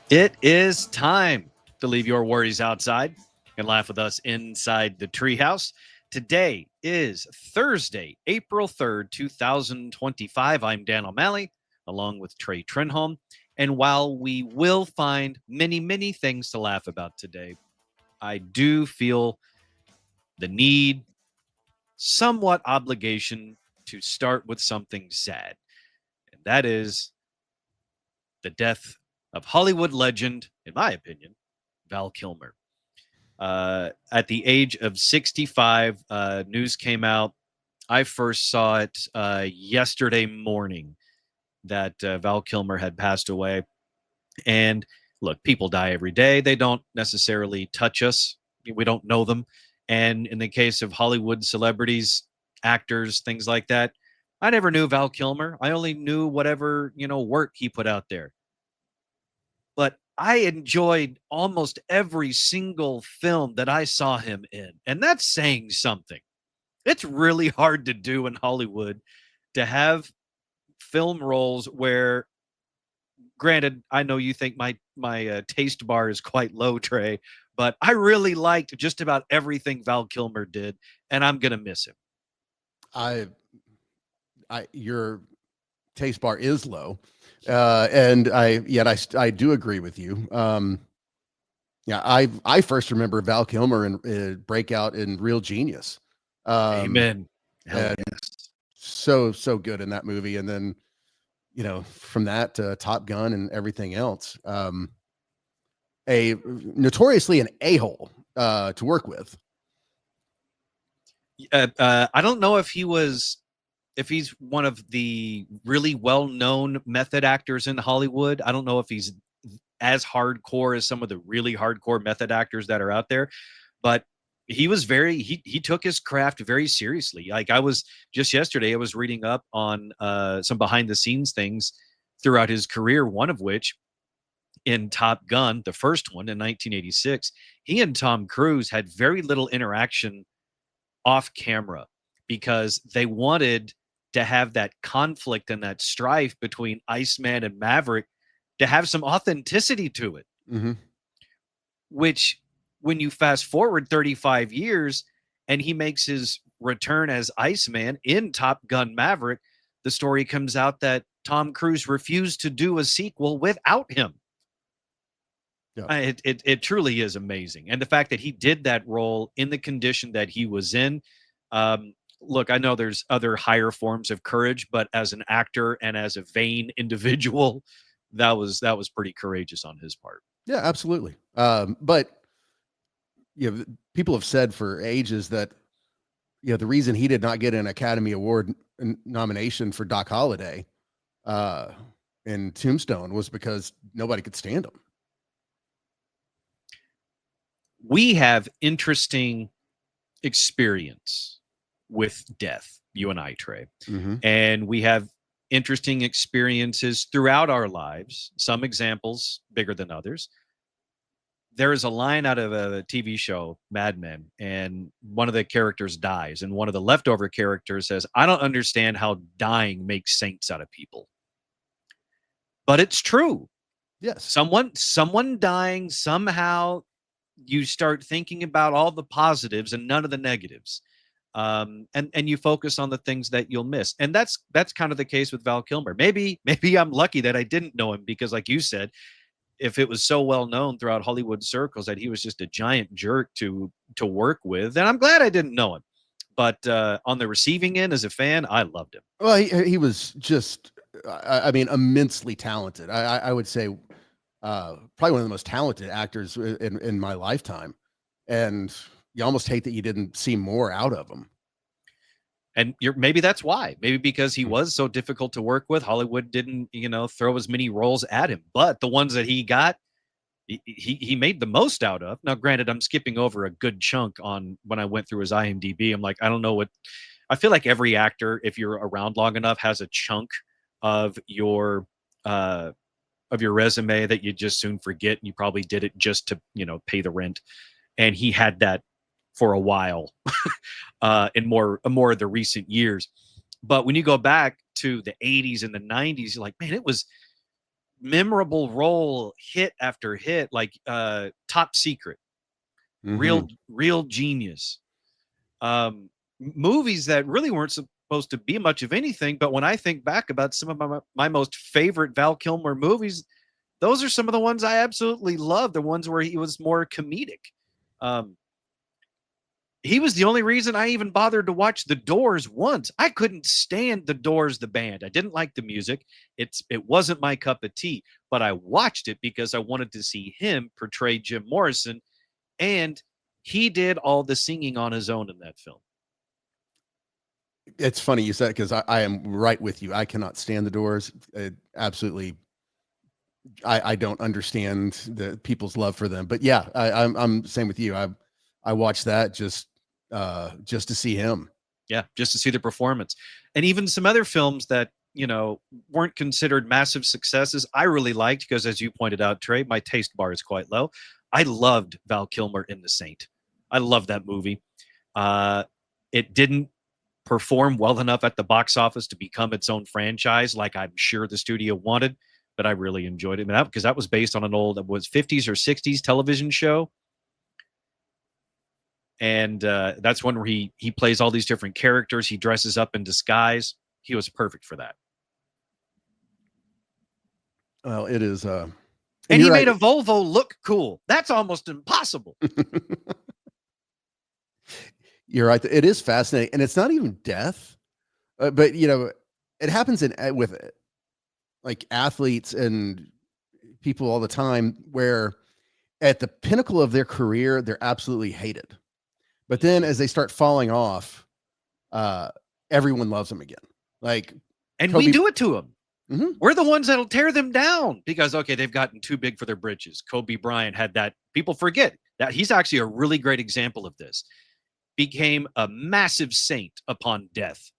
It is time to leave your worries outside and laugh with us inside the treehouse. Today is Thursday, April 3rd, 2025. I'm Dan O'Malley, along with Trey Trenholm. And while we will find many, many things to laugh about today, I do feel the need, somewhat obligation, to start with something sad. And that is the death of Hollywood legend, in my opinion, Val Kilmer. At the age of 65, news came out. I first saw it yesterday morning that Val Kilmer had passed away. And look, people die every day. They don't necessarily touch us. We don't know them. And in the case of Hollywood celebrities, actors, things like that, I never knew Val Kilmer. I only knew whatever, work he put out there. But I enjoyed almost every single film that I saw him in. And that's saying something. It's really hard to do in Hollywood to have film roles where, granted, I know you think my taste bar is quite low, Trey, but I really liked just about everything Val Kilmer did, and I'm going to miss him. Your taste bar is low. And I do agree with you. I first remember Val Kilmer in Breakout in Real Genius. Amen. And Yes. so good in that movie. And then, from that to Top Gun and everything else, a notoriously an a-hole to work with. I don't know if he's one of the really well-known method actors in Hollywood. I don't know if he's as hardcore as some of the really hardcore method actors that are out there, but he was he took his craft very seriously. Like I was just yesterday, I was reading up on some behind the scenes things throughout his career, one of which in Top Gun, the first one in 1986, he and Tom Cruise had very little interaction off camera because they wanted to have that conflict and that strife between Iceman and Maverick to have some authenticity to it. Mm-hmm. Which, when you fast forward 35 years and he makes his return as Iceman in Top Gun Maverick, the story comes out that Tom Cruise refused to do a sequel without him. Yeah. It truly is amazing. And the fact that he did that role in the condition that he was in, look, I know there's other higher forms of courage, but as an actor and as a vain individual, that was pretty courageous on his part. Yeah, absolutely. But people have said for ages that the reason he did not get an Academy Award nomination for Doc Holliday in Tombstone was because nobody could stand him. We have interesting experience with death, you and I, Trey. Mm-hmm. And we have interesting experiences throughout our lives, some examples bigger than others. There is a line out of a TV show, Mad Men, and one of the characters dies, and one of the leftover characters says, "I don't understand how dying makes saints out of people." But it's true. Yes. Someone dying, somehow you start thinking about all the positives and none of the negatives. And you focus on the things that you'll miss. And that's kind of the case with Val Kilmer. Maybe I'm lucky that I didn't know him because, like you said, if it was so well known throughout Hollywood circles that he was just a giant jerk to work with, then I'm glad I didn't know him. But on the receiving end, as a fan, I loved him. Well, he was just, immensely talented. I would say probably one of the most talented actors in my lifetime. And you almost hate that you didn't see more out of him. And maybe that's why. Maybe because he was so difficult to work with, Hollywood didn't, throw as many roles at him. But the ones that he got, he made the most out of. Now, granted, I'm skipping over a good chunk on when I went through his IMDb. I'm like, I don't know what. I feel like every actor, if you're around long enough, has a chunk of your resume that you just soon forget. And you probably did it just to, pay the rent. And he had that for a while in more of the recent years. But when you go back to the 80s and the 90s, you're like, man, it was memorable role, hit after hit, like Top Secret, real genius. Movies that really weren't supposed to be much of anything, but when I think back about some of my most favorite Val Kilmer movies, those are some of the ones I absolutely love, the ones where he was more comedic. He was the only reason I even bothered to watch The Doors once. I couldn't stand The Doors, the band. I didn't like the music. It wasn't my cup of tea, but I watched it because I wanted to see him portray Jim Morrison, and he did all the singing on his own in that film. It's funny you said it, because I am right with you. I cannot stand The Doors. Absolutely. I don't understand the people's love for them, but yeah, I'm same with you. I watched that just to see him. Yeah, just to see the performance. And even some other films that, weren't considered massive successes, I really liked, because as you pointed out, Trey, my taste bar is quite low. I loved Val Kilmer in The Saint. I love that movie. It didn't perform well enough at the box office to become its own franchise like I'm sure the studio wanted, but I really enjoyed it. Because that was based on an old, 50s or 60s television show. And that's one where he plays all these different characters. He dresses up in disguise. He was perfect for that. Well, it is. And he made a Volvo look cool. That's almost impossible. You're right. It is fascinating, and it's not even death, but it happens with like athletes and people all the time, where at the pinnacle of their career, they're absolutely hated. But then as they start falling off, everyone loves them again. And Kobe, we do it to them. Mm-hmm. We're the ones that'll tear them down because, okay, they've gotten too big for their britches. Kobe Bryant had that. People forget that he's actually a really great example of this. Became a massive saint upon death.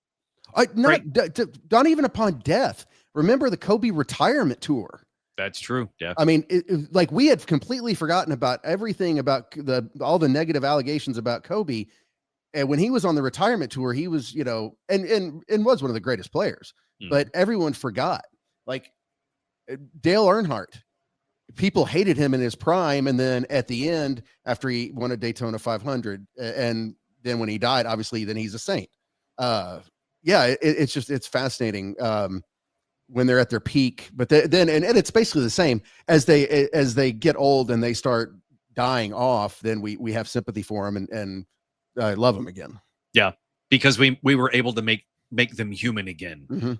Not even upon death. Remember the Kobe retirement tour. That's true. Yeah. I mean, we had completely forgotten about everything about all the negative allegations about Kobe. And when he was on the retirement tour, he was, and was one of the greatest players, but everyone forgot. Like Dale Earnhardt, people hated him in his prime. And then at the end, after he won a Daytona 500, and then when he died, obviously, then he's a saint. It's fascinating. When they're at their peak, but then it's basically the same as they get old and they start dying off. Then we have sympathy for them and love them again. Yeah, because we were able to make them human again. Mm-hmm.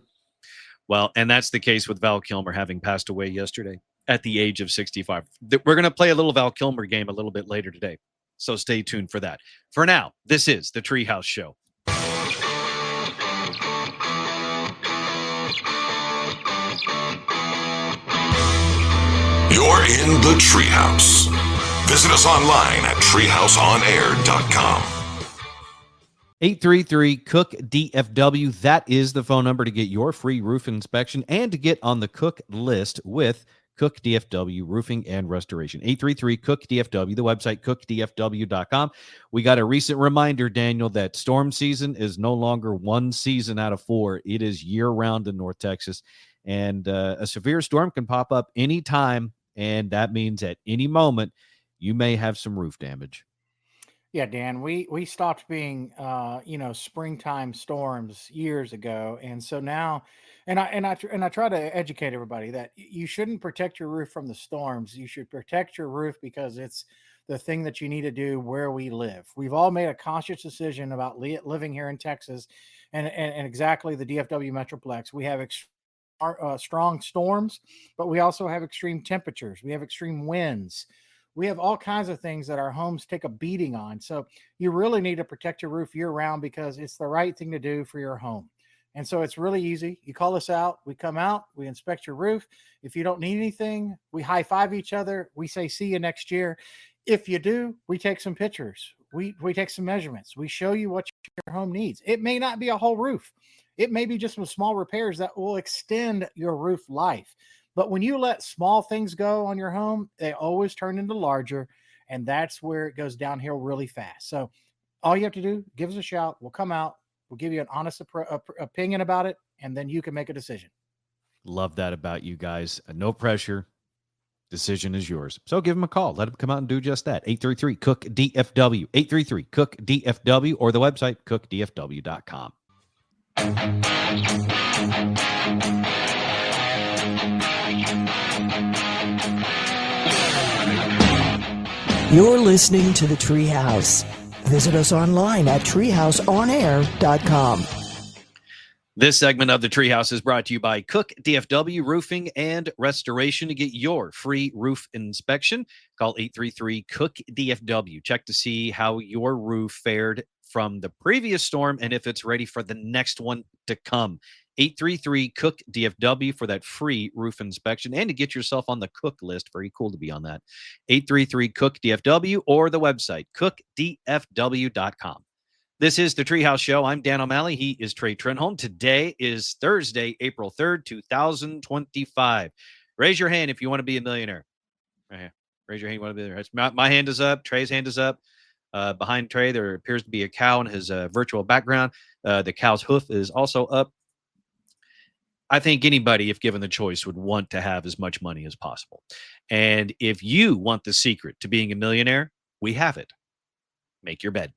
Well, and that's the case with Val Kilmer having passed away yesterday at the age of 65. We're going to play a little Val Kilmer game a little bit later today, so stay tuned for that. For now, this is the Treehouse Show. You're in the Treehouse. Visit us online at treehouseonair.com. 833-COOK-DFW. That is the phone number to get your free roof inspection and to get on the Cook list with Cook DFW Roofing and Restoration. 833-COOK-DFW, the website cookdfw.com. We got a recent reminder, Daniel, that storm season is no longer one season out of 4. It is year-round in North Texas, and a severe storm can pop up anytime. And that means at any moment, you may have some roof damage. Yeah, Dan, we stopped being, springtime storms years ago. And so now, and I try to educate everybody that you shouldn't protect your roof from the storms. You should protect your roof because it's the thing that you need to do where we live. We've all made a conscious decision about living here in Texas and exactly the DFW Metroplex. We have strong storms, but we also have extreme temperatures. We have extreme winds. We have all kinds of things that our homes take a beating on. So you really need to protect your roof year round because it's the right thing to do for your home. And so it's really easy. You call us out, we come out, we inspect your roof. If you don't need anything, we high five each other. We say, see you next year. If you do, we take some pictures. We take some measurements. We show you what your home needs. It may not be a whole roof. It may be just some small repairs that will extend your roof life. But when you let small things go on your home, they always turn into larger, and that's where it goes downhill really fast. So all you have to do, give us a shout. We'll come out. We'll give you an honest opinion about it, and then you can make a decision. Love that about you guys. No pressure. Decision is yours. So give them a call. Let them come out and do just that. 833-COOK-DFW. 833-COOK-DFW or the website cookdfw.com. You're listening to the Treehouse. Visit us online at treehouseonair.com. This segment of the Treehouse is brought to you by Cook DFW Roofing and Restoration. To get your free roof inspection, call 833-COOK-DFW. Check to see how your roof fared from the previous storm and if it's ready for the next one to come. 833-COOK-DFW for that free roof inspection and to get yourself on the Cook list. Very cool to be on that. 833-COOK-DFW or the website cookdfw.com. This is the Treehouse Show. I'm Dan O'Malley. He is Trey Trenholm. Today is Thursday, April 3rd, 2025. Raise your hand if you want to be a millionaire. Right here. Raise your hand if you want to be a millionaire. My hand is up. Trey's hand is up. Behind Trey, there appears to be a cow in his virtual background. The cow's hoof is also up. I think anybody, if given the choice, would want to have as much money as possible. And if you want the secret to being a millionaire, we have it. Make your bed.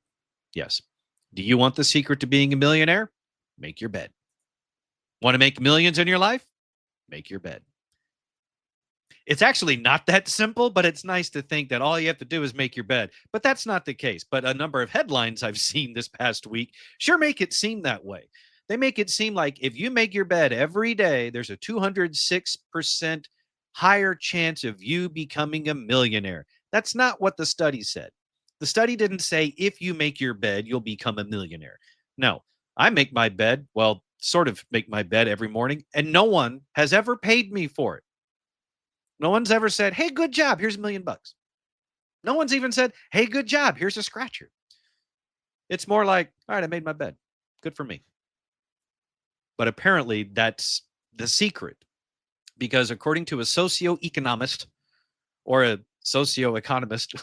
Yes. Do you want the secret to being a millionaire? Make your bed. Want to make millions in your life? Make your bed. It's actually not that simple, but it's nice to think that all you have to do is make your bed. But that's not the case. But a number of headlines I've seen this past week sure make it seem that way. They make it seem like if you make your bed every day, there's a 206% higher chance of you becoming a millionaire. That's not what the study said. The study didn't say if you make your bed, you'll become a millionaire. No, I make my bed, well, sort of make my bed every morning, and no one has ever paid me for it. No one's ever said, hey, good job, here's $1 million. No one's even said, hey, good job, here's a scratcher. It's more like, all right, I made my bed. Good for me. But apparently that's the secret, because according to a socioeconomist or a socioeconomist,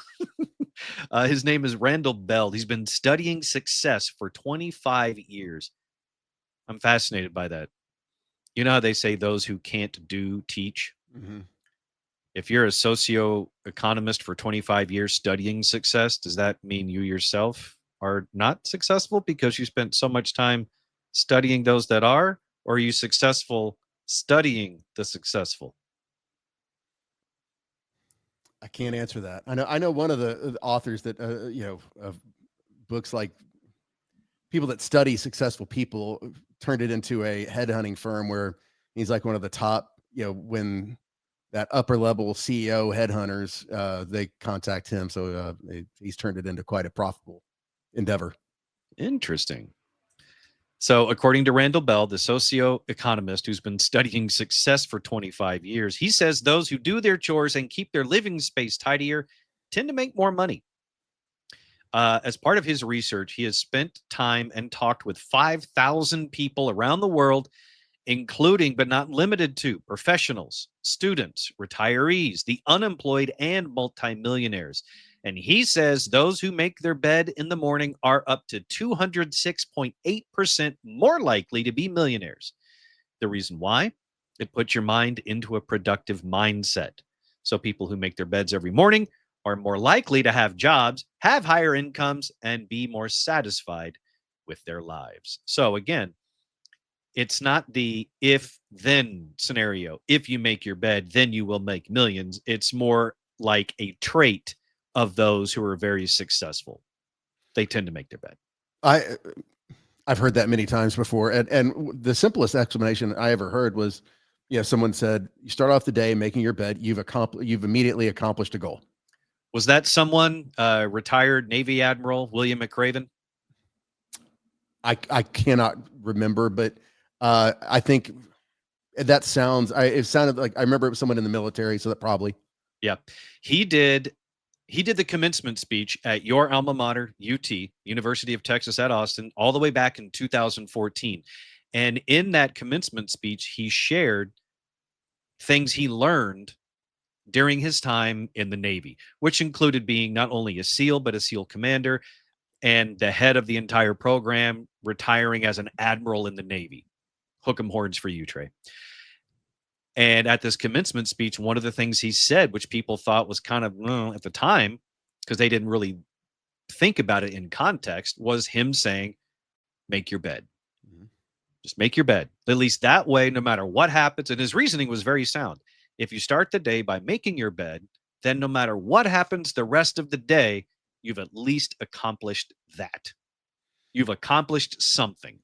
his name is Randall Bell. He's been studying success for 25 years. I'm fascinated by that. You know how they say those who can't do teach? Mm-hmm. If you're a socioeconomist for 25 years studying success, does that mean you yourself are not successful because you spent so much time studying those that are? Or are you successful studying the successful? I can't answer that. I know one of the authors that, of books like people that study successful people turned it into a headhunting firm where he's like one of the top, when that upper level CEO headhunters, they contact him. So he's turned it into quite a profitable endeavor. Interesting. So according to Randall Bell, the socioeconomist who's been studying success for 25 years, he says those who do their chores and keep their living space tidier tend to make more money. As part of his research, he has spent time and talked with 5,000 people around the world, including but not limited to professionals, students, retirees, the unemployed, and multimillionaires. And he says those who make their bed in the morning are up to 206.8% more likely to be millionaires. The reason why? It puts your mind into a productive mindset. So people who make their beds every morning are more likely to have jobs, have higher incomes, and be more satisfied with their lives. So again, it's not the if-then scenario. If you make your bed, then you will make millions. It's more like a trait of those who are very successful. They tend to make their bed. I've heard that many times before. And the simplest explanation I ever heard was, someone said, you start off the day making your bed, you've immediately accomplished a goal. Was that someone, retired Navy Admiral William McRaven? I cannot remember, but I think that sounds, it sounded like, I remember it was someone in the military. So that probably. Yeah. He did the commencement speech at your alma mater, UT, University of Texas at Austin, all the way back in 2014. And in that commencement speech, he shared things he learned during his time in the Navy, which included being not only a SEAL, but a SEAL commander and the head of the entire program, retiring as an admiral in the Navy. Hook 'em horns for you, Trey. And at this commencement speech, one of the things he said, which people thought was kind of at the time, because they didn't really think about it in context, was him saying, make your bed. Just make your bed. At least that way, no matter what happens. And his reasoning was very sound. If you start the day by making your bed, then no matter what happens the rest of the day, you've at least accomplished that. You've accomplished something.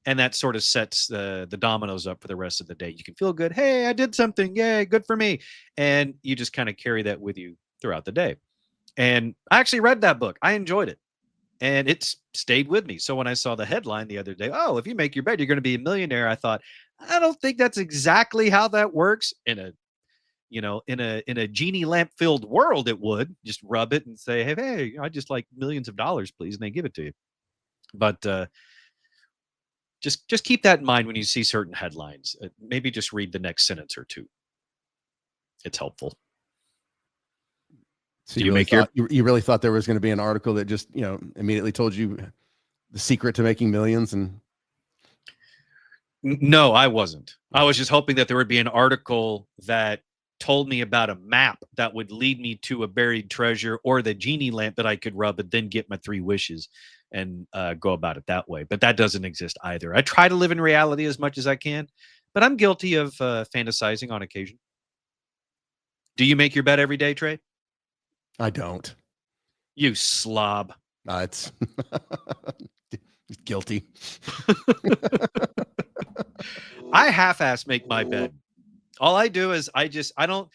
And that sort of sets the dominoes up for the rest of the day. You can feel good. Hey, I did something. Yay, good for me. And you just kind of carry that with you throughout the day. And I actually read that book. I enjoyed it. And it's stayed with me. So when I saw the headline the other day, oh, if you make your bed, you're going to be a millionaire. I thought, I don't think that's exactly how that works in a, in a genie lamp filled world. It would just rub it and say, hey, I just like millions of dollars, please. And they give it to you. But just keep that in mind when you see certain headlines. Maybe just read the next sentence or two. It's helpful. So you really thought there was going to be an article that just, immediately told you the secret to making millions? And no, I wasn't. I was just hoping that there would be an article that told me about a map that would lead me to a buried treasure or the genie lamp that I could rub and then get my 3 wishes and go about it that way. But that doesn't exist either. I try to live in reality as much as I can, but I'm guilty of fantasizing on occasion. Do you make your bed every day, Trey? I don't. You slob. It's guilty. I half-ass make my bed. All I do is I don't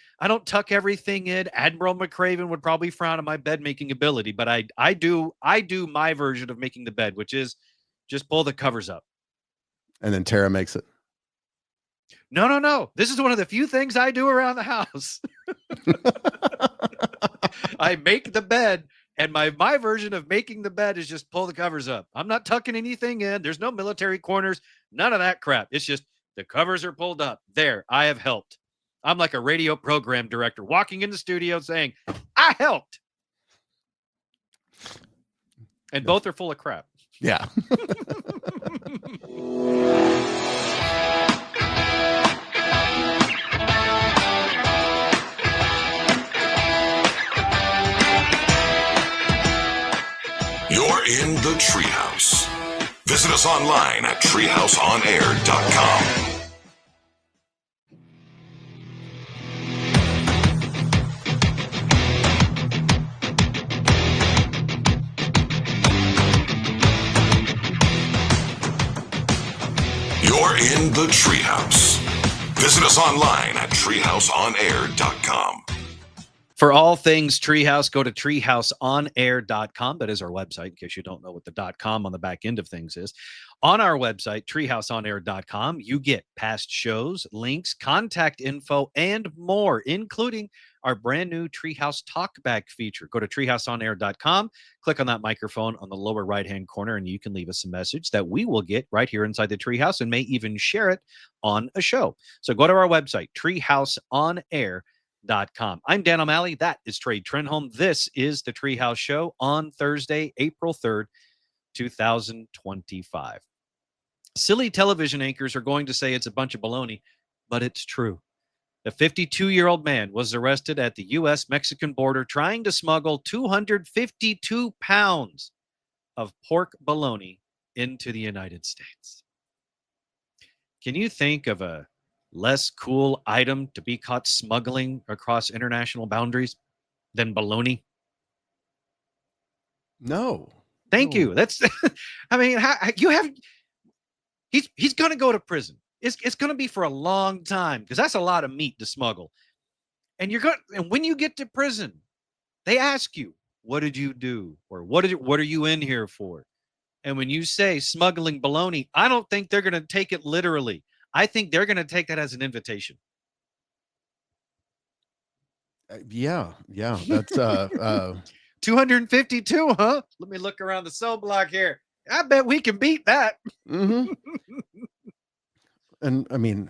tuck everything in. Admiral McCraven would probably frown on my bed making ability, but I do my version of making the bed, which is just pull the covers up. And then Tara makes it. No. This is one of the few things I do around the house. I make the bed, and my version of making the bed is just pull the covers up. I'm not tucking anything in. There's no military corners, none of that crap. It's just the covers are pulled up. There, I have helped. I'm like a radio program director walking in the studio saying, I helped. And both are full of crap. Yeah. You're in the Treehouse. Visit us online at treehouseonair.com. You're in the Treehouse. Visit us online at treehouseonair.com. For all things Treehouse, go to treehouseonair.com. That is our website, in case you don't know what the .com on the back end of things is. On our website, treehouseonair.com, you get past shows, links, contact info, and more, including our brand new Treehouse Talkback feature. Go to treehouseonair.com, click on that microphone on the lower right-hand corner, and you can leave us a message that we will get right here inside the Treehouse and may even share it on a show. So go to our website, treehouseonair.com. I'm Dan O'Malley. That is Trey Trenholm. This is the Treehouse Show on Thursday, April 3rd, 2025. Silly television anchors are going to say it's a bunch of baloney, but it's true. A 52-year-old man was arrested at the U.S.-Mexican border trying to smuggle 252 pounds of pork bologna into the United States. Can you think of a less cool item to be caught smuggling across international boundaries than bologna? No. Thank you. That's, I mean, he's going to go to prison. It's going to be for a long time because that's a lot of meat to smuggle. And and when you get to prison, they ask you, what did you do? Or what are you in here for? And when you say smuggling bologna, I don't think they're going to take it literally. I think they're going to take that as an invitation. Yeah. That's 252, huh? Let me look around the cell block here. I bet we can beat that. Mm-hmm. And I mean,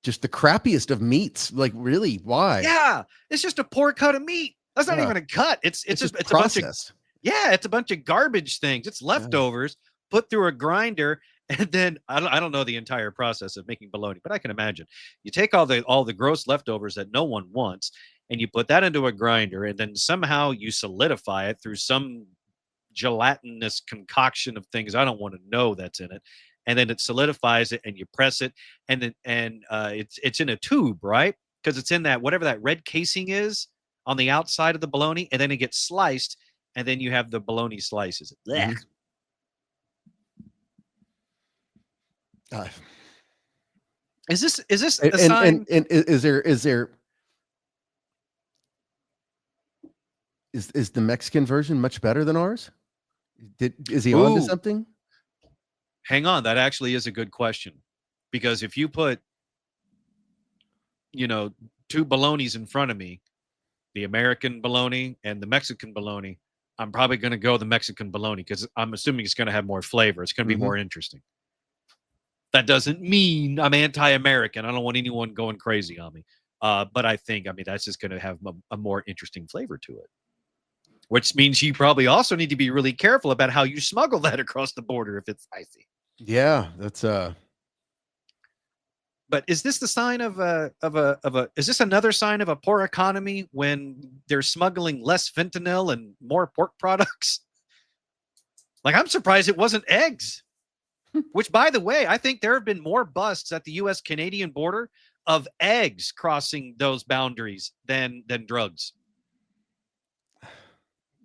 just the crappiest of meats. Like, really, why? Yeah, it's just a poor cut of meat. That's not even a cut. It's just processed. it's a bunch of garbage things. It's leftovers put through a grinder And then I don't know the entire process of making bologna, but I can imagine. You take all the gross leftovers that no one wants, and you put that into a grinder, and then somehow you solidify it through some gelatinous concoction of things I don't want to know that's in it, and then it solidifies it, and you press it, and then it's in a tube, right? Because it's in that whatever that red casing is on the outside of the bologna, and then it gets sliced, and then you have the bologna slices. Blech. Is this a sign? And is the Mexican version much better than ours? Is he on to something? Hang on, that actually is a good question, because if you put, two bolognas in front of me, the American bologna and the Mexican bologna, I'm probably going to go the Mexican bologna because I'm assuming it's going to have more flavor. It's going to be more interesting. That doesn't mean I'm anti-American. I don't want anyone going crazy on me. But I think, that's just going to have a more interesting flavor to it, which means you probably also need to be really careful about how you smuggle that across the border if it's spicy. Yeah, that's But is this the sign is this another sign of a poor economy when they're smuggling less fentanyl and more pork products? Like, I'm surprised it wasn't eggs. Which, by the way, I think there have been more busts at the U.S.-Canadian border of eggs crossing those boundaries than drugs.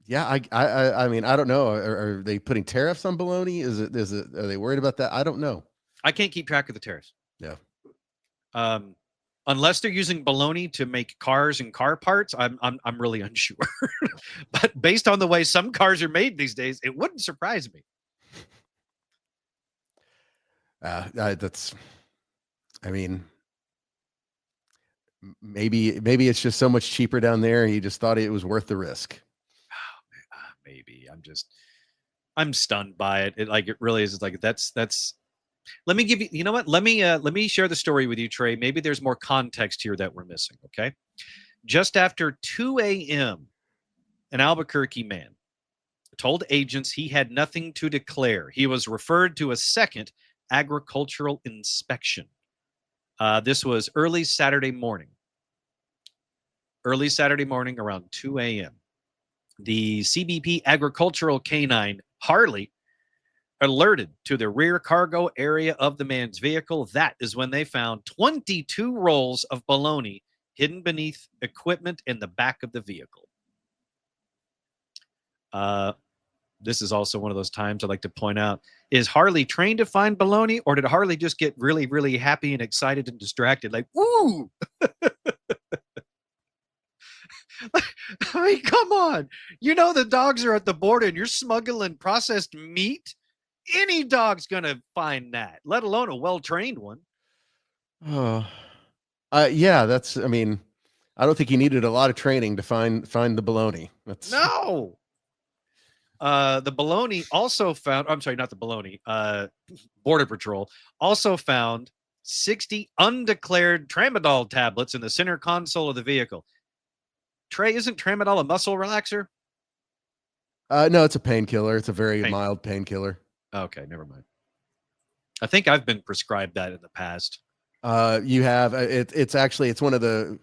Yeah, I mean, I don't know. Are they putting tariffs on bologna? Are they worried about that? I don't know. I can't keep track of the tariffs. Yeah. Unless they're using bologna to make cars and car parts, I'm really unsure. But based on the way some cars are made these days, it wouldn't surprise me. Maybe it's just so much cheaper down there. He just thought it was worth the risk. Maybe I'm stunned by it. It really is. It's like, that's, let me give you, you know what? Let me share the story with you, Trey. Maybe there's more context here that we're missing. Okay. Just after 2 a.m., an Albuquerque man told agents he had nothing to declare. He was referred to a second agricultural inspection. This was early Saturday morning around 2 a.m. The CBP agricultural canine Harley alerted to the rear cargo area of the man's vehicle. That is when they found 22 rolls of bologna hidden beneath equipment in the back of the vehicle. This is also one of those times I like to point out, is Harley trained to find bologna, or did Harley just get really, really happy and excited and distracted? Like, woo! Come on. The dogs are at the border and you're smuggling processed meat. Any dog's going to find that, let alone a well-trained one. Yeah, I don't think he needed a lot of training to find the bologna. No. The bologna also found, I'm sorry, not the bologna, Border Patrol also found 60 undeclared tramadol tablets in the center console of the vehicle. Trey, isn't tramadol a muscle relaxer? No, it's a painkiller. It's a very mild painkiller. Okay, never mind. I think I've been prescribed that in the past. You have. It's one of the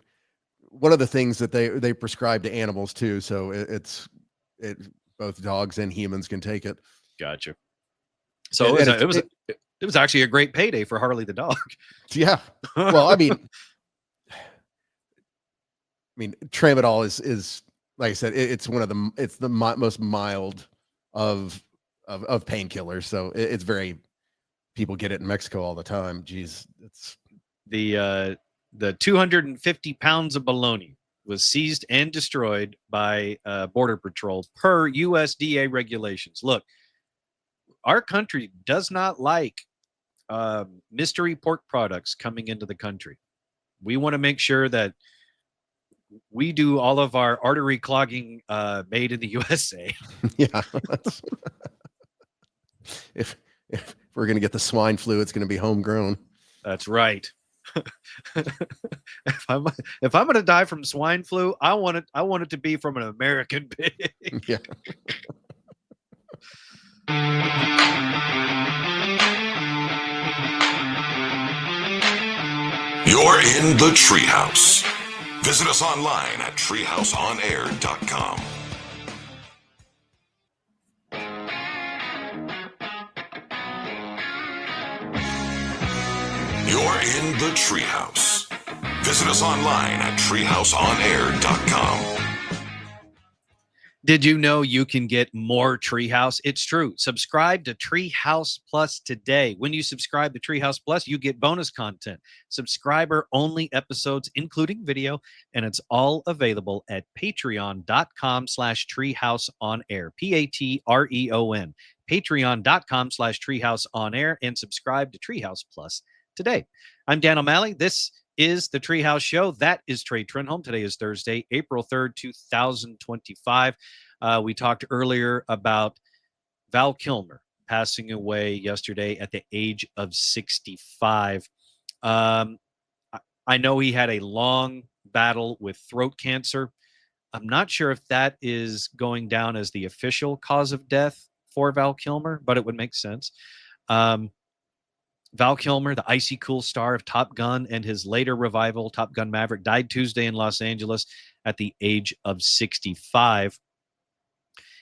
things that they prescribe to animals too. So both dogs and humans can take it. Gotcha. So it was actually a great payday for Harley the dog. Yeah. Well, I mean, tramadol is like I said, it's the most mild of painkillers. So it's very, people get it in Mexico all the time. Jeez, it's the 250 pounds of bologna was seized and destroyed by Border Patrol per USDA regulations. Look, our country does not like mystery pork products coming into the country. We want to make sure that we do all of our artery clogging made in the USA. Yeah. If we're going to get the swine flu, it's going to be homegrown. That's right. If I'm going to die from swine flu, I want it to be from an American pig. Yeah. You're in the Treehouse. Visit us online at treehouseonair.com. You're in the Treehouse. Visit us online at treehouseonair.com. Did you know you can get more Treehouse? It's true. Subscribe to Treehouse Plus today. When you subscribe to Treehouse Plus, you get bonus content, subscriber-only episodes, including video, and it's all available at patreon.com/treehouseonair, Patreon, patreon.com/treehouseonair, and subscribe to Treehouse Plus today. I'm Dan O'Malley. This is the Treehouse Show. That is Trey Trenholm. Today is Thursday, April 3rd, 2025. We talked earlier about Val Kilmer passing away yesterday at the age of 65. I know he had a long battle with throat cancer. I'm not sure if that is going down as the official cause of death for Val Kilmer, but it would make sense. Val Kilmer, the icy cool star of Top Gun and his later revival, Top Gun Maverick, died Tuesday in Los Angeles at the age of 65.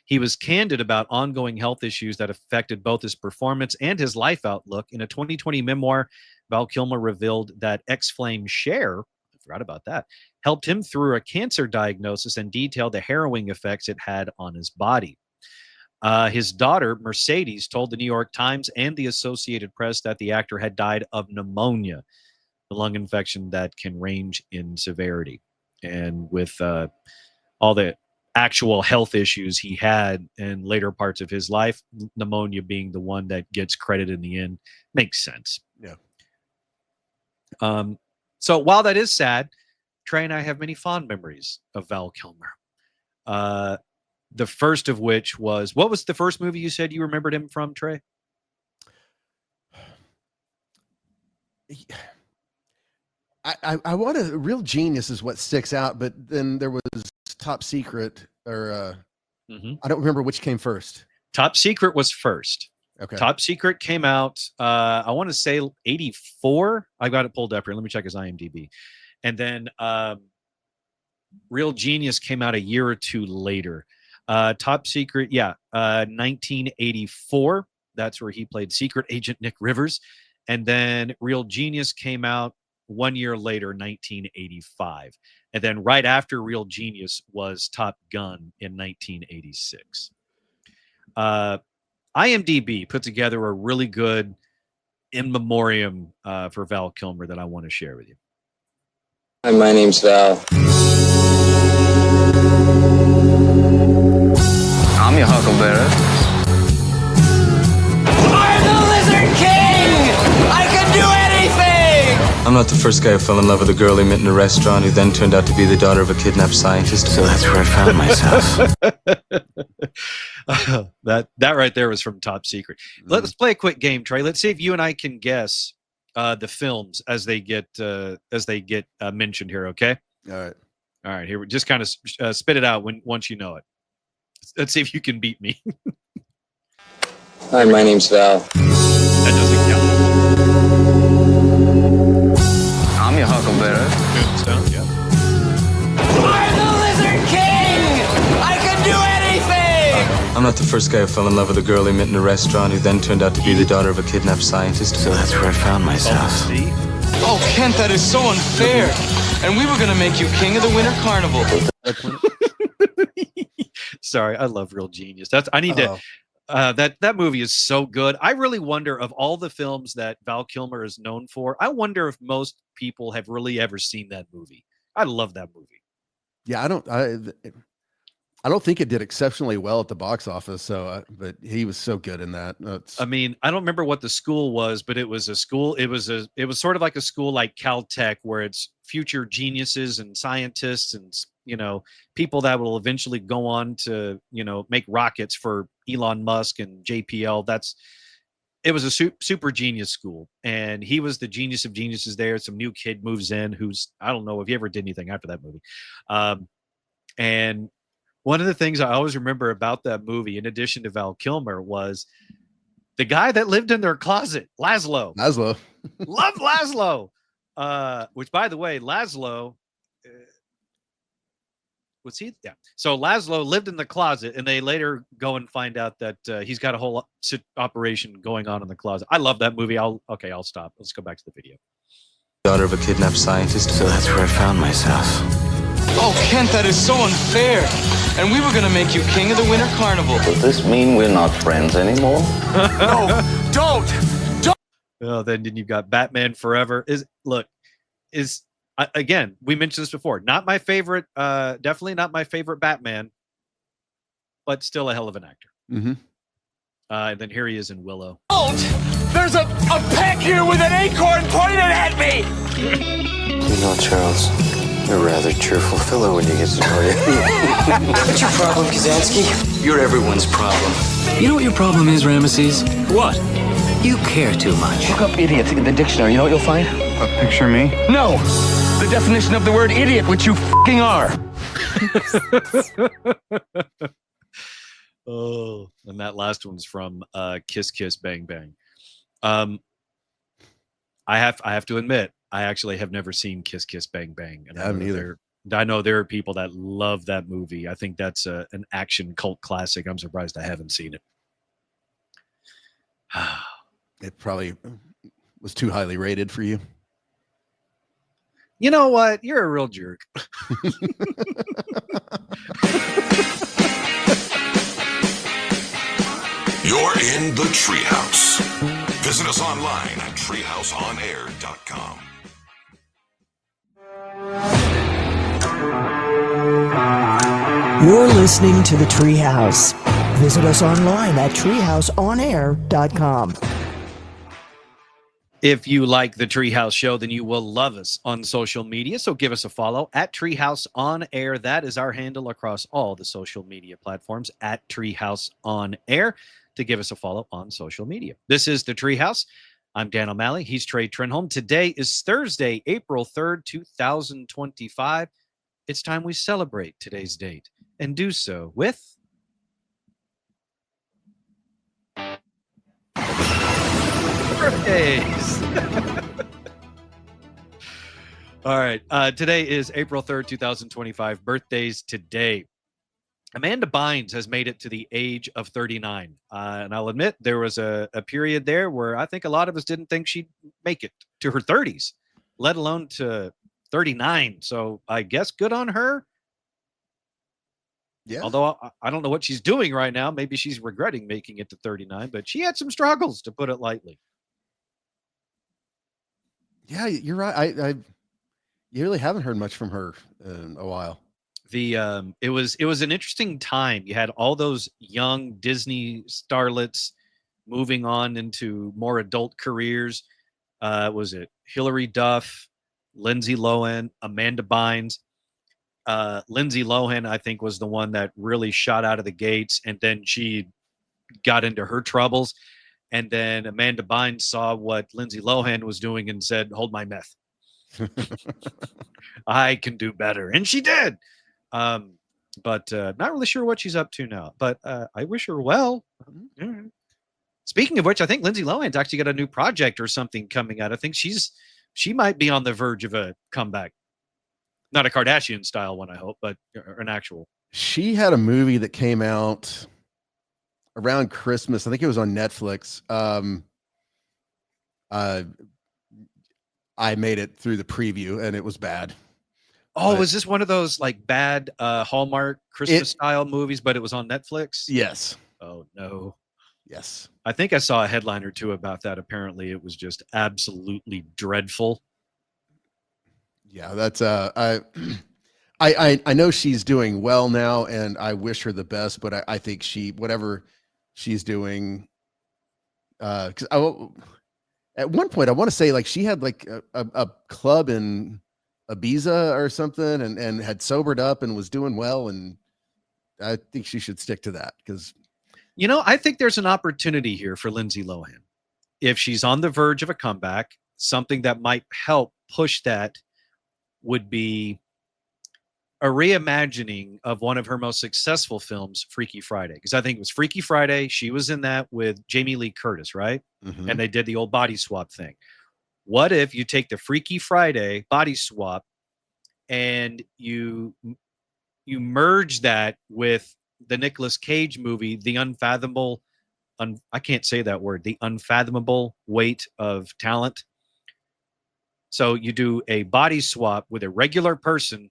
He was candid about ongoing health issues that affected both his performance and his life outlook. In a 2020 memoir, Val Kilmer revealed that ex-Flame Cher, I forgot about that, helped him through a cancer diagnosis and detailed the harrowing effects it had on his body. His daughter, Mercedes, told the New York Times and the Associated Press that the actor had died of pneumonia, a lung infection that can range in severity. And with all the actual health issues he had in later parts of his life, pneumonia being the one that gets credit in the end, makes sense. Yeah. So while that is sad, Trey and I have many fond memories of Val Kilmer. The first of which was, what was the first movie you said you remembered him from, Trey? I want a Real Genius is what sticks out, but then there was Top Secret, or I don't remember which came first. Top Secret was first. Okay. Top Secret came out, I want to say 84. I got it pulled up here. Let me check his IMDb. And then Real Genius came out a year or two later. Top Secret, 1984. That's where he played Secret Agent Nick Rivers. And then Real Genius came out 1 year later, 1985. And then right after Real Genius was Top Gun in 1986. IMDb put together a really good in memoriam for Val Kilmer that I want to share with you. Hi, my name's Val. I'm your Huckleberry. I'm the Lizard King! I can do anything! I'm not the first guy who fell in love with a girl he met in a restaurant who then turned out to be the daughter of a kidnapped scientist. So that's where I found myself. That right there was from Top Secret. Let's play a quick game, Trey. Let's see if you and I can guess the films as they get mentioned here. Okay. All right. Here we just kind of spit it out once you know it. Let's see if you can beat me. Hi, my name's Val. That doesn't count. I'm your Huckleberry. Tombstone, yeah. I'm the Lizard King! I can do anything! I'm not the first guy who fell in love with a girl he met in a restaurant who then turned out to be the daughter of a kidnapped scientist. So that's where I found myself. Oh, Kent, that is so unfair. And we were going to make you king of the winter carnival. Sorry, I love Real Genius. That movie is so good. I really wonder, of all the films that Val Kilmer is known for, I wonder if most people have really ever seen that movie. I love that movie. Yeah, I don't think it did exceptionally well at the box office. So, but he was so good in that. I mean, I don't remember what the school was, but it was a school. It was sort of like a school like Caltech, where it's future geniuses and scientists and, people that will eventually go on to, make rockets for Elon Musk and JPL. It was a super genius school, and he was the genius of geniuses there. Some new kid moves in who's, I don't know if he ever did anything after that movie. And one of the things I always remember about that movie, in addition to Val Kilmer, was the guy that lived in their closet, Laszlo. Laszlo. Love Laszlo. which by the way, Laszlo, was he? Yeah. So Laszlo lived in the closet, and they later go and find out that he's got a whole operation going on in the closet. I love that movie. I'll stop. Let's go back to the video. Daughter of a kidnapped scientist. So that's where I found myself. Oh, Kent, that is so unfair. And we were gonna make you king of the winter carnival. Does this mean we're not friends anymore? No, don't! Oh, then you've got Batman Forever. Again, we mentioned this before. Not my favorite. Definitely not my favorite Batman, but still a hell of an actor. Mm-hmm. And then here he is in Willow. Don't! There's a peck here with an acorn pointed at me! You know, Charles, you're a rather cheerful fellow when you get to know you. What's your problem, Kazansky? You're everyone's problem. You know what your problem is, Ramesses? What? You care too much. Look up idiot in the dictionary. You know what you'll find? Picture me? No! The definition of the word idiot, which you f***ing are. Oh, and that last one's from Kiss Kiss Bang Bang. I have to admit, I actually have never seen Kiss Kiss Bang Bang. And I haven't either. I know there are people that love that movie. I think that's an action cult classic. I'm surprised I haven't seen it. It probably was too highly rated for you. You know what? You're a real jerk. You're in the Treehouse. Visit us online at treehouseonair.com. You're listening to The Treehouse. Visit us online at treehouseonair.com. If you like the Treehouse Show, then you will love us on social media. So give us a follow at Treehouse On Air. That is our handle across all the social media platforms at Treehouse On Air to give us a follow on social media. This is the Treehouse. I'm Dan O'Malley. He's Trey Trenholm. Today is Thursday, April 3rd, 2025. It's time we celebrate today's date and do so with birthdays. All right. Today is April 3rd, 2025. Birthdays today. Amanda Bynes has made it to the age of 39. And I'll admit there was a period there where I think a lot of us didn't think she'd make it to her 30s, let alone to 39. So I guess good on her. Yeah. Although I don't know what she's doing right now. Maybe she's regretting making it to 39, but she had some struggles, to put it lightly. Yeah, you're right. You really haven't heard much from her in a while. It was an interesting time. You had all those young Disney starlets moving on into more adult careers. Was it Hilary Duff, Lindsay Lohan, Amanda Bynes? Lindsay Lohan, I think, was the one that really shot out of the gates, and then she got into her troubles. And then Amanda Bynes saw what Lindsay Lohan was doing and said, "Hold my meth. I can do better." And she did. But not really sure what she's up to now. But I wish her well. Mm-hmm. Speaking of which, I think Lindsay Lohan's actually got a new project or something coming out. I think she might be on the verge of a comeback. Not a Kardashian style one, I hope, but an actual. She had a movie that came out around Christmas. I think it was on Netflix. I made it through the preview and it was bad. Oh, but was this one of those like bad Hallmark Christmas style movies, but it was on Netflix? Yes. Oh, no. Yes. I think I saw a headline or two about that. Apparently it was just absolutely dreadful. Yeah, that's I know she's doing well now and I wish her the best, but I think whatever she's doing, because at one point I want to say like she had like a club in Ibiza or something and had sobered up and was doing well, and I think she should stick to that because I think there's an opportunity here for Lindsay Lohan. If she's on the verge of a comeback, something that might help push that would be a reimagining of one of her most successful films, Freaky Friday. Because I think it was Freaky Friday. She was in that with Jamie Lee Curtis, right? Mhm. And they did the old body swap thing. What if you take the Freaky Friday body swap and you merge that with the Nicolas Cage movie, The Unfathomable, I can't say that word, The Unfathomable Weight of Talent. So you do a body swap with a regular person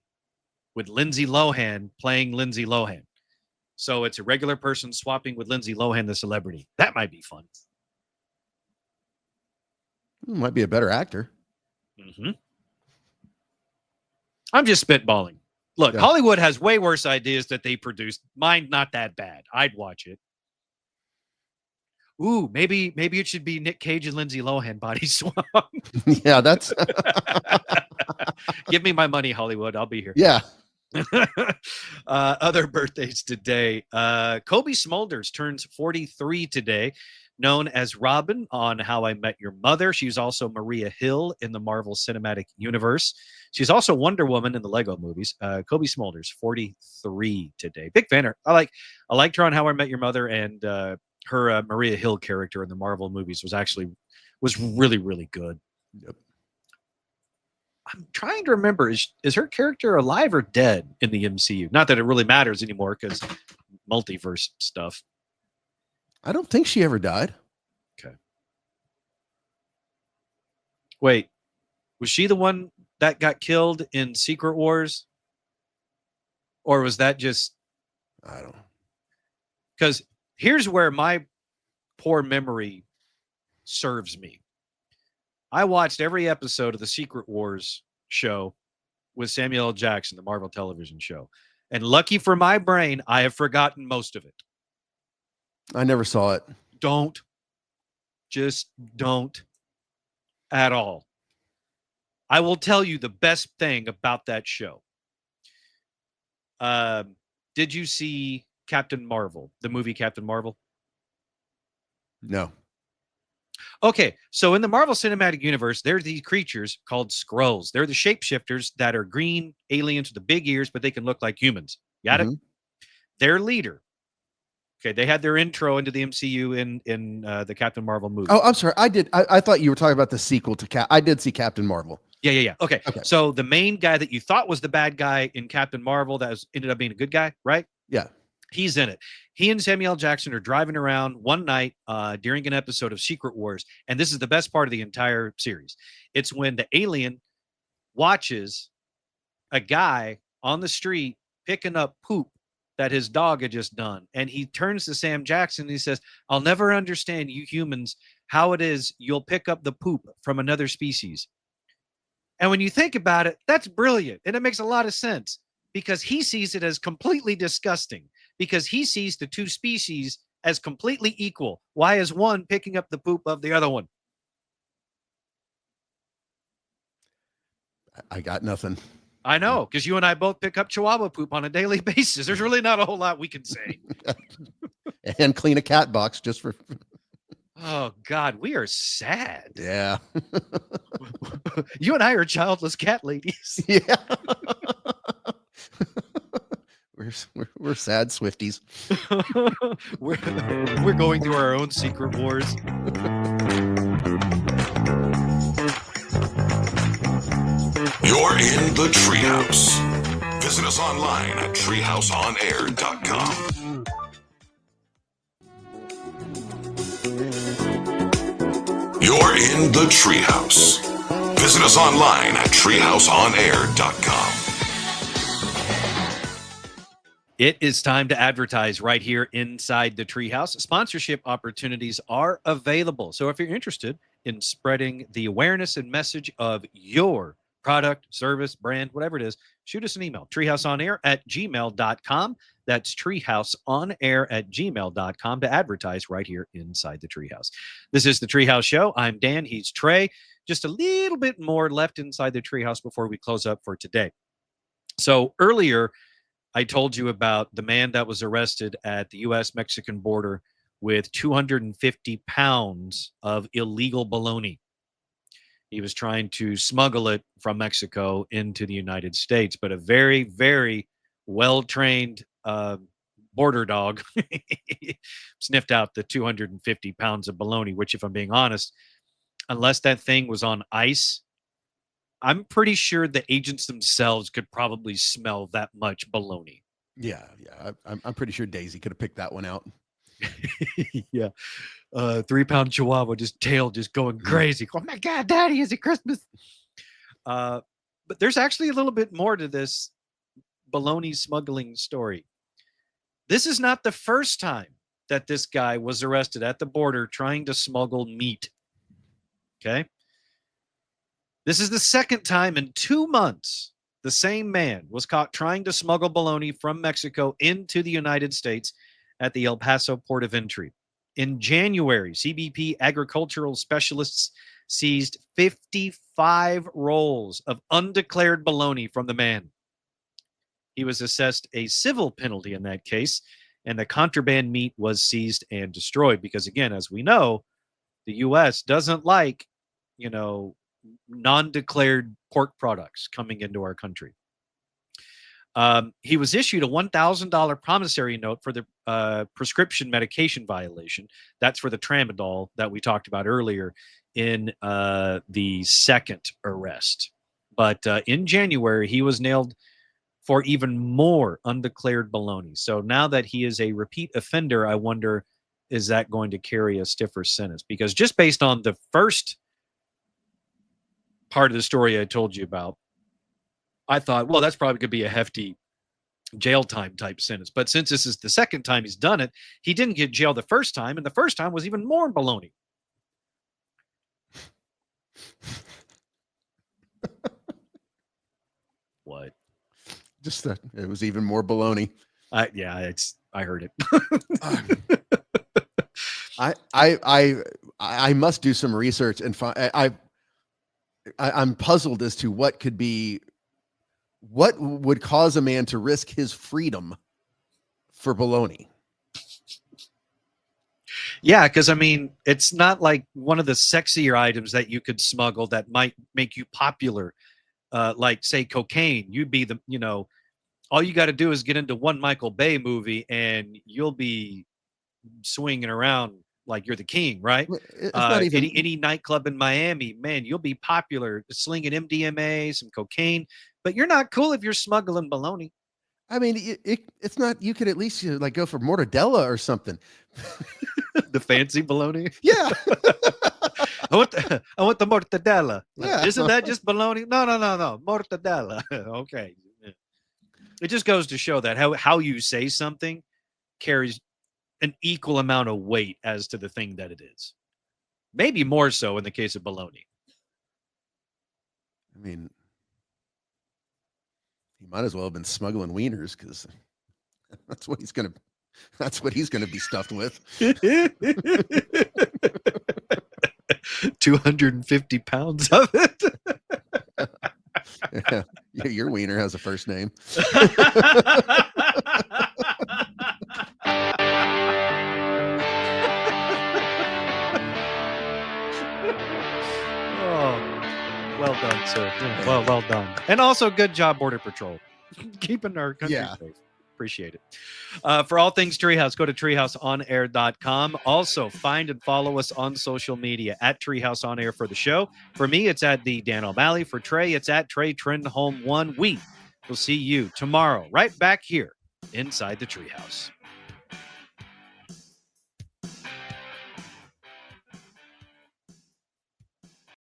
with Lindsay Lohan playing Lindsay Lohan. So it's a regular person swapping with Lindsay Lohan, the celebrity. That might be fun. Might be a better actor. Mm-hmm. I'm just spitballing. Look, Yeah. Hollywood has way worse ideas that they produced. Mine not that bad. I'd watch it. Ooh, maybe it should be Nick Cage and Lindsay Lohan body swap. Yeah, that's Give me my money, Hollywood. I'll be here. yeah. Other birthdays today. Kobe Smulders turns 43 today, known as Robin on How I Met Your Mother. She's also Maria Hill in the Marvel Cinematic Universe. She's also Wonder Woman in the Lego movies. Kobe Smulders, 43 today. Big fan of her. I liked her on How I Met Your Mother, and her Maria Hill character in the Marvel movies was really, really good. Yep. I'm trying to remember, is her character alive or dead in the MCU? Not that it really matters anymore because multiverse stuff. I don't think she ever died. Okay. Wait, was she the one that got killed in Secret Wars? Or was that just... I don't know. Because here's where my poor memory serves me. I watched every episode of the Secret Wars show with Samuel L. Jackson, the Marvel television show. And lucky for my brain, I have forgotten most of it. I never saw it. Don't. Just don't at all. I will tell you the best thing about that show. Did you see Captain Marvel, the movie Captain Marvel? No. Okay, so in the Marvel Cinematic Universe, there's these creatures called Skrulls. They're the shapeshifters that are green aliens with the big ears, but they can look like humans. Got it? Their leader. Okay, they had their intro into the MCU in the Captain Marvel movie. Oh, I'm sorry. I thought you were talking about the sequel to I did see Captain Marvel. Yeah. Okay. So the main guy that you thought was the bad guy in Captain Marvel ended up being a good guy, right? Yeah. He's in it. He and Samuel L. Jackson are driving around one night during an episode of Secret Wars. And this is the best part of the entire series. It's when the alien watches a guy on the street picking up poop that his dog had just done. And he turns to Sam Jackson and he says, "I'll never understand you humans, how it is you'll pick up the poop from another species." And when you think about it, that's brilliant. And it makes a lot of sense because he sees it as completely disgusting, because he sees the two species as completely equal. Why is one picking up the poop of the other one? I got nothing. I know, because you and I both pick up Chihuahua poop on a daily basis. There's really not a whole lot we can say. And clean a cat box just for... Oh, God, we are sad. Yeah. You and I are childless cat ladies. Yeah. We're sad Swifties. we're going through our own secret wars. You're in the Treehouse. Visit us online at treehouseonair.com. You're in the Treehouse. Visit us online at treehouseonair.com. It is time to advertise right here inside the Treehouse. Sponsorship opportunities are available. So if you're interested in spreading the awareness and message of your product, service, brand, whatever it is, shoot us an email, treehouseonair@gmail.com. That's treehouseonair@gmail.com to advertise right here inside the Treehouse. This is the Treehouse Show. I'm Dan. He's Trey. Just a little bit more left inside the Treehouse before we close up for today. So earlier, I told you about the man that was arrested at the U.S.-Mexican border with 250 pounds of illegal bologna. He was trying to smuggle it from Mexico into the United States, but a very, very well-trained border dog sniffed out the 250 pounds of bologna, which, if I'm being honest, unless that thing was on ice, I'm pretty sure the agents themselves could probably smell that much bologna. Yeah. I'm pretty sure Daisy could have picked that one out. Yeah. 3-pound chihuahua, just tail just going crazy. Oh my God, Daddy, is it Christmas? But there's actually a little bit more to this bologna smuggling story. This is not the first time that this guy was arrested at the border trying to smuggle meat. Okay. This is the second time in 2 months the same man was caught trying to smuggle bologna from Mexico into the United States at the El Paso port of entry. In January, CBP agricultural specialists seized 55 rolls of undeclared bologna from the man. He was assessed a civil penalty in that case, and the contraband meat was seized and destroyed because, again, as we know, the U.S. doesn't like, non-declared pork products coming into our country. He was issued a $1,000 promissory note for the prescription medication violation. That's for the tramadol that we talked about earlier in the second arrest. But in January, he was nailed for even more undeclared bologna. So now that he is a repeat offender, I wonder, is that going to carry a stiffer sentence? Because just based on the first part of the story I told you about, I thought, well, that's probably going to be a hefty jail time type sentence. But since this is the second time he's done it, he didn't get jail the first time, and the first time was even more bologna. What? Just that it was even more baloney. I heard it. I must do some research and find. I'm puzzled as to what would cause a man to risk his freedom for baloney. Yeah, because I mean, it's not like one of the sexier items that you could smuggle that might make you popular. Like say cocaine, you'd be all you got to do is get into one Michael Bay movie and you'll be swinging around like you're the king, right? It's not even any nightclub in Miami, man, you'll be popular slinging MDMA, some cocaine, but you're not cool if you're smuggling bologna. I mean, it's not. You could at least like go for mortadella or something. The fancy bologna. Yeah. I want the mortadella. Yeah. Isn't that just bologna? No. Mortadella. Okay. It just goes to show that how you say something carries an equal amount of weight as to the thing that it is. Maybe more so in the case of bologna. I mean, he might as well have been smuggling wieners because that's what he's gonna be stuffed with. 250 pounds of it. Yeah. Your wiener has a first name. Well done, sir. Well done. And also good job, Border Patrol. Keeping our country safe. Appreciate it. For all things Treehouse, go to treehouseonair.com. Also, find and follow us on social media at Treehouse On Air for the show. For me, it's at the Dan O'Malley. For Trey, it's at Trey Trenholm 1. We will see you tomorrow right back here inside the Treehouse.